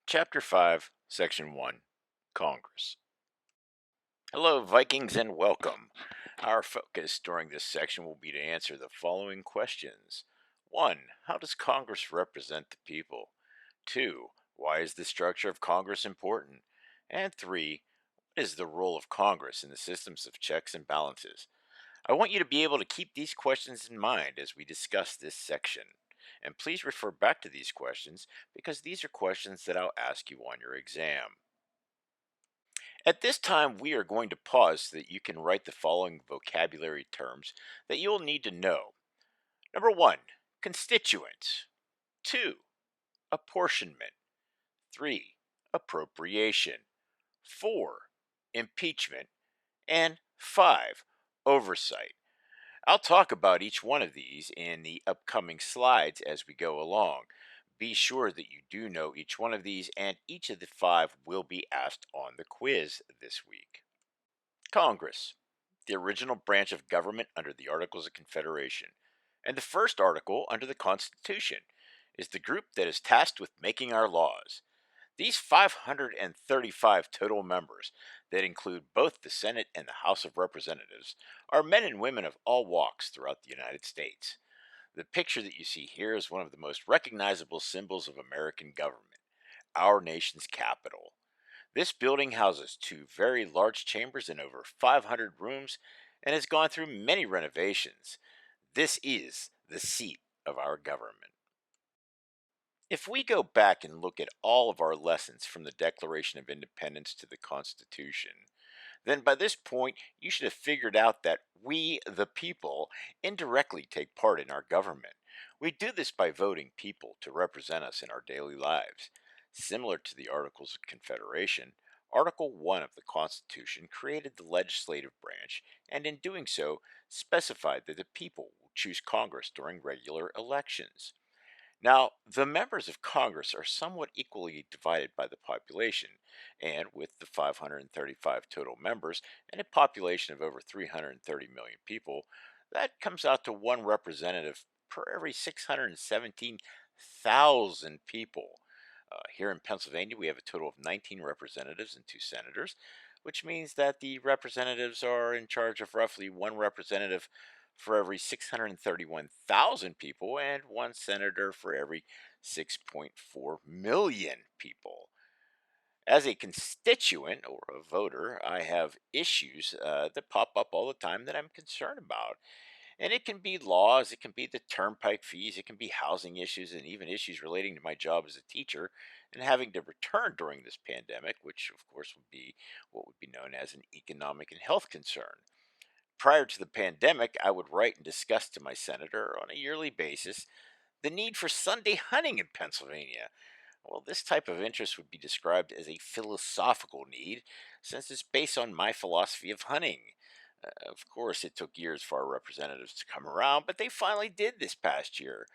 Chapter 5, Section 1, Congress. Hello, Vikings, and welcome. Our focus during this section will be to answer the following questions. 1. How does Congress represent the people? 2. Why is the structure of Congress important? And 3. What is the role of Congress in the systems of checks and balances? I want you to be able to keep these questions in mind as we discuss this section. And please refer back to these questions because these are questions that I'll ask you on your exam. At this time, we are going to pause so that you can write the following vocabulary terms that you'll need to know. Number 1, constituents. 2, apportionment. 3, appropriation. 4, impeachment. And 5, oversight. I'll talk about each one of these in the upcoming slides as we go along. Be sure that you do know each one of these, and each of the 5 will be asked on the quiz this week. Congress, the original branch of government under the Articles of Confederation, and the first article under the Constitution, is the group that is tasked with making our laws. These 535 total members, that include both the Senate and the House of Representatives, are men and women of all walks throughout the United States. The picture that you see here is one of the most recognizable symbols of American government, our nation's capital. This building houses two very large chambers and over 500 rooms and has gone through many renovations. This is the seat of our government. If we go back and look at all of our lessons from the Declaration of Independence to the Constitution, then by this point you should have figured out that we, the people, indirectly take part in our government. We do this by voting people to represent us in our daily lives. Similar to the Articles of Confederation, Article 1 of the Constitution created the legislative branch and in doing so specified that the people will choose Congress during regular elections. Now, the members of Congress are somewhat equally divided by the population, and with the 535 total members and a population of over 330 million people, that comes out to one representative per every 617,000 people. Here in Pennsylvania, we have a total of 19 representatives and two senators, which means that the representatives are in charge of roughly one representative for every 631,000 people and one senator for every 6.4 million people. As a constituent or a voter, I have issues that pop up all the time that I'm concerned about. And it can be laws, it can be the turnpike fees, it can be housing issues, and even issues relating to my job as a teacher and having to return during this pandemic, which of course would be what would be known as an economic and health concern. Prior to the pandemic, I would write and discuss to my senator on a yearly basis the need for Sunday hunting in Pennsylvania. Well, this type of interest would be described as a philosophical need, since it's based on my philosophy of hunting. Of course, it took years for our representatives to come around, but they finally did this past year.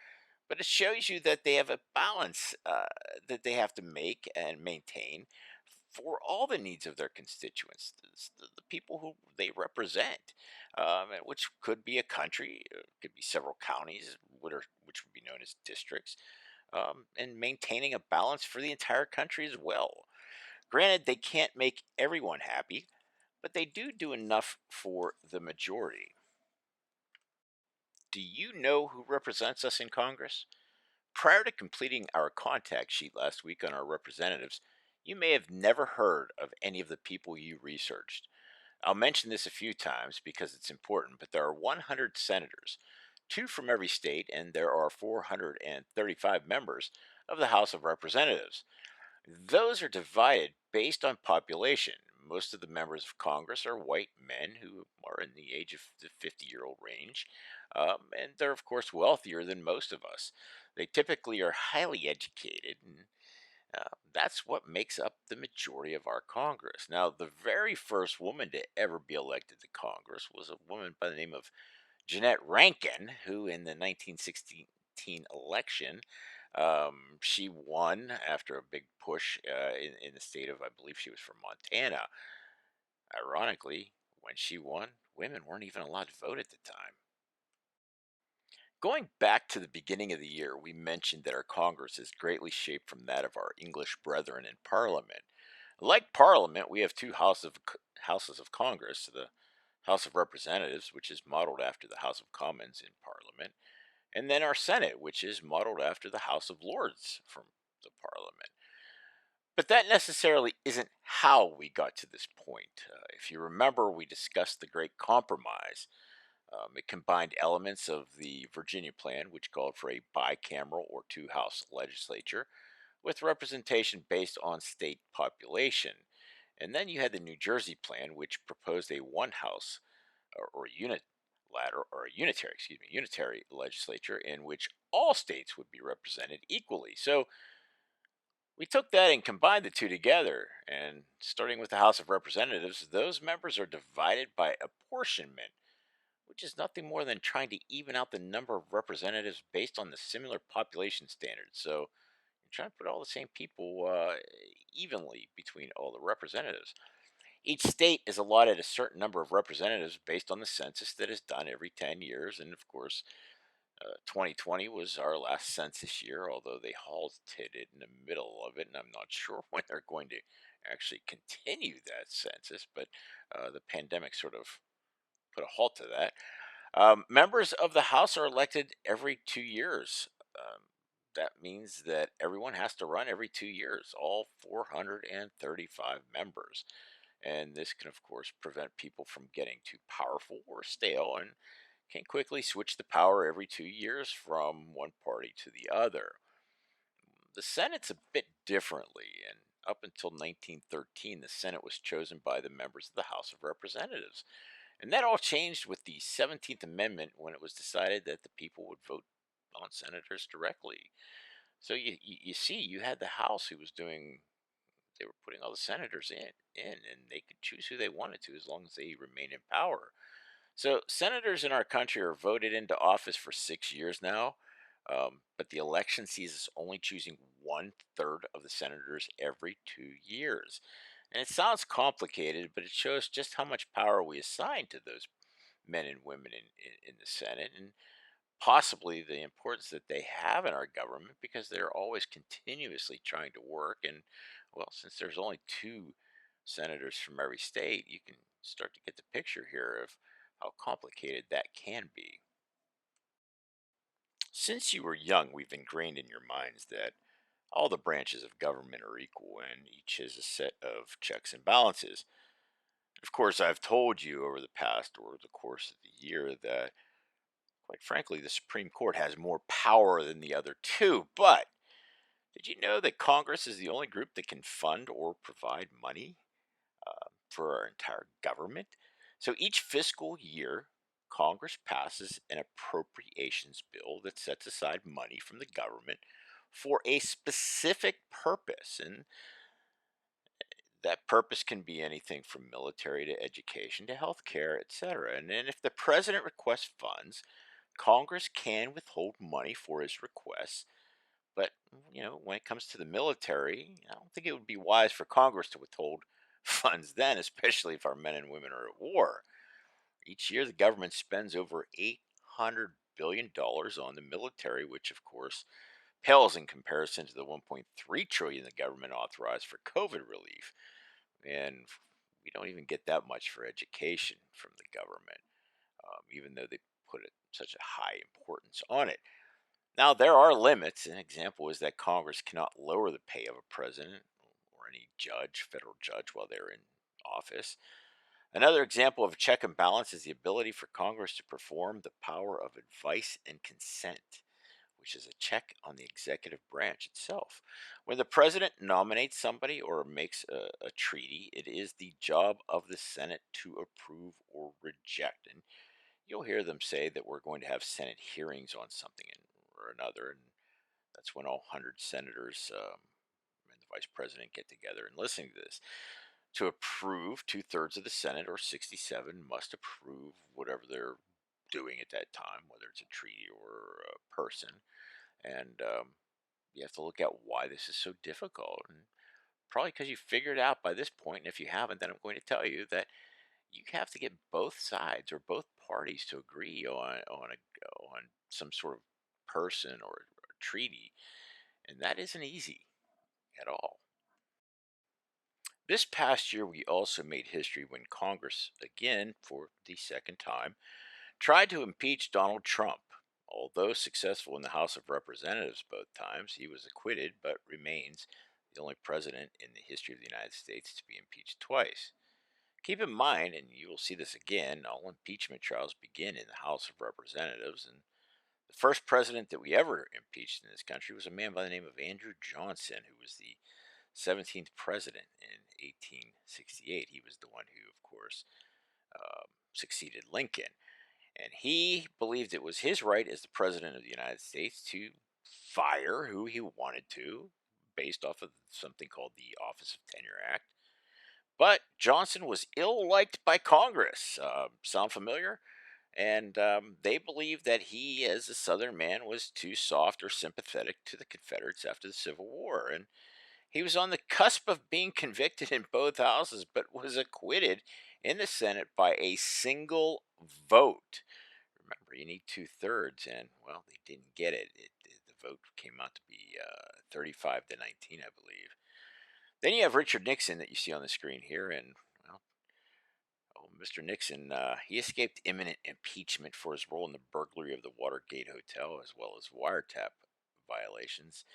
But it shows you that they have a balance that they have to make and maintain for all the needs of their constituents, the people who they represent, and which could be a country, could be several counties, which would be known as districts, and maintaining a balance for the entire country as well. Granted, they can't make everyone happy, but they do enough for the majority. Do you know who represents us in Congress? Prior to completing our contact sheet last week on our representatives, you may have never heard of any of the people you researched. I'll mention this a few times because it's important, but there are 100 senators, two from every state, and there are 435 members of the House of Representatives. Those are divided based on population. Most of the members of Congress are white men who are in the age of the 50-year-old range, and they're, of course, wealthier than most of us. They typically are highly educated, and that's what makes up the majority of our Congress. Now, the very first woman to ever be elected to Congress was a woman by the name of Jeanette Rankin, who in the 1916 election, she won after a big push in the state of, I believe she was from Montana. Ironically, when she won, women weren't even allowed to vote at the time. Going back to the beginning of the year, we mentioned that our Congress is greatly shaped from that of our English brethren in Parliament. Like Parliament, we have two houses of Congress: the House of Representatives, which is modeled after the House of Commons in Parliament, and then our Senate, which is modeled after the House of Lords from the Parliament. But that necessarily isn't how we got to this point. If you remember, we discussed the Great Compromise. It combined elements of the Virginia Plan, which called for a bicameral or two house legislature, with representation based on state population. And then you had the New Jersey Plan, which proposed a one house or unitary legislature in which all states would be represented equally. So we took that and combined the two together. And starting with the House of Representatives, those members are divided by apportionment, which is nothing more than trying to even out the number of representatives based on the similar population standards. So you're trying to put all the same people evenly between all the representatives. Each state is allotted a certain number of representatives based on the census that is done every 10 years. And of course, 2020 was our last census year, although they halted it in the middle of it. And I'm not sure when they're going to actually continue that census, but the pandemic sort of put a halt to that. Members of the House are elected every 2 years. That means that everyone has to run every 2 years, all 435 members. And this can, of course, prevent people from getting too powerful or stale and can quickly switch the power every 2 years from one party to the other. The Senate's a bit differently, and up until 1913, the Senate was chosen by the members of the House of Representatives. And that all changed with the 17th Amendment when it was decided that the people would vote on senators directly. So you see, you had the House who was doing, they were putting all the senators in, and they could choose who they wanted to as long as they remained in power. So senators in our country are voted into office for 6 years now, but the election sees us only choosing 1/3 of the senators every 2 years. And it sounds complicated, but it shows just how much power we assign to those men and women in the Senate, and possibly the importance that they have in our government because they're always continuously trying to work. And, well, since there's only two senators from every state, you can start to get the picture here of how complicated that can be. Since you were young, we've ingrained in your minds that all the branches of government are equal and each has a set of checks and balances. Of course, I've told you over the past or the course of the year that, quite frankly, the Supreme Court has more power than the other two. But did you know that Congress is the only group that can fund or provide money for our entire government? So each fiscal year, Congress passes an appropriations bill that sets aside money from the government for a specific purpose. And that purpose can be anything from military to education to healthcare, etc. And then if the president requests funds, Congress can withhold money for his requests. But, when it comes to the military, I don't think it would be wise for Congress to withhold funds then, especially if our men and women are at war. Each year, the government spends over $800 billion on the military, which, of course, pales in comparison to the 1.3 trillion the government authorized for COVID relief. And we don't even get that much for education from the government, even though they put such a high importance on it. Now, there are limits. An example is that Congress cannot lower the pay of a president or any judge, federal judge, while they're in office. Another example of a check and balance is the ability for Congress to perform the power of advice and consent, which is a check on the executive branch itself. When the president nominates somebody or makes a treaty, it is the job of the Senate to approve or reject. And you'll hear them say that we're going to have Senate hearings on something or another. And that's when all 100 senators and the vice president get together and listen to this. To approve, 2/3 of the Senate, or 67, must approve whatever they're doing at that time, whether it's a treaty or a person. And you have to look at why this is so difficult. And probably because you figured out by this point, and if you haven't, then I'm going to tell you that you have to get both sides or both parties to agree on some sort of person or treaty, and that isn't easy at all. This past year, we also made history when Congress, again for the second time, tried to impeach Donald Trump. Although successful in the House of Representatives both times, he was acquitted but remains the only president in the history of the United States to be impeached twice. Keep in mind, and you will see this again, all impeachment trials begin in the House of Representatives. And the first president that we ever impeached in this country was a man by the name of Andrew Johnson, who was the 17th president in 1868. He was the one who, of course, succeeded Lincoln. And he believed it was his right as the president of the United States to fire who he wanted to, based off of something called the Office of Tenure Act. But Johnson was ill liked by Congress. Sound familiar? And they believed that he, as a Southern man, was too soft or sympathetic to the Confederates after the Civil War. And he was on the cusp of being convicted in both houses, but was acquitted in the Senate by a single vote. Remember, you need two-thirds, and well, they didn't get it. The vote came out to be 35 to 19, I believe. Then you have Richard Nixon that you see on the screen here, and well, Mr. Nixon, he escaped imminent impeachment for his role in the burglary of the Watergate Hotel, as well as wiretap violations.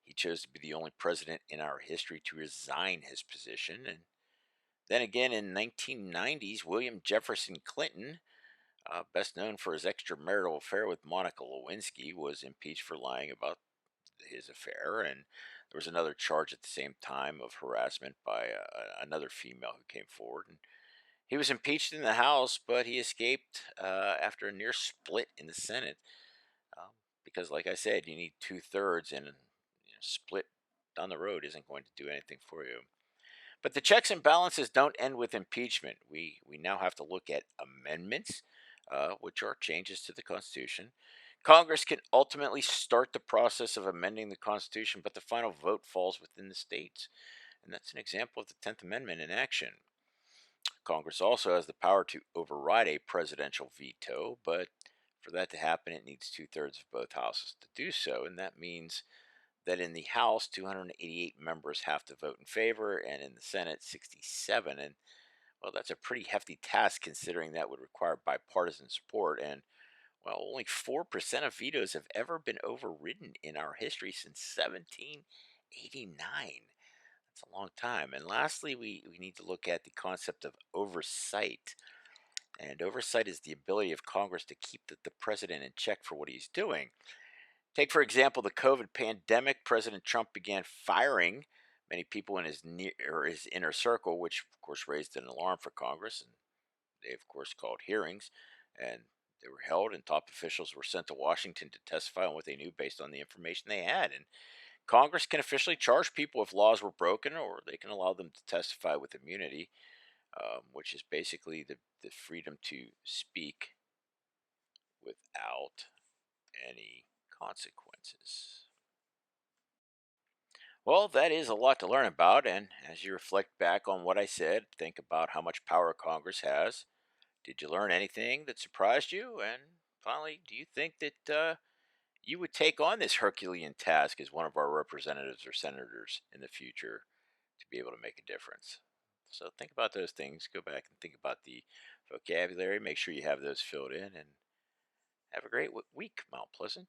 He chose to be the only president in our history to resign his position, and then again in 1990s, William Jefferson Clinton, best known for his extramarital affair with Monica Lewinsky, was impeached for lying about his affair. And there was another charge at the same time of harassment by another female who came forward. And he was impeached in the House, but he escaped after a near split in the Senate. Um, because, like I said, you need two-thirds, and split down the road isn't going to do anything for you. But the checks and balances don't end with impeachment. We now have to look at amendments, which are changes to the Constitution. Congress can ultimately start the process of amending the Constitution, but the final vote falls within the states. And that's an example of the 10th Amendment in action. Congress also has the power to override a presidential veto, but for that to happen, it needs two-thirds of both houses to do so. And that means that in the House, 288 members have to vote in favor, and in the Senate, 67. And well, that's a pretty hefty task considering that would require bipartisan support. And well, only 4% of vetoes have ever been overridden in our history since 1789. That's a long time. And lastly, we need to look at the concept of oversight. And oversight is the ability of Congress to keep the president in check for what he's doing. Take, for example, the COVID pandemic. President Trump began firing many people in his inner circle, which of course raised an alarm for Congress. And they, of course, called hearings, and they were held, and top officials were sent to Washington to testify on what they knew based on the information they had. And Congress can officially charge people if laws were broken, or they can allow them to testify with immunity, which is basically the freedom to speak without any consequences. Well, that is a lot to learn about, and as you reflect back on what I said, think about how much power Congress has. Did you learn anything that surprised you? And finally, do you think that you would take on this Herculean task as one of our representatives or senators in the future to be able to make a difference? So think about those things. Go back and think about the vocabulary. Make sure you have those filled in, and have a great week, Mount Pleasant.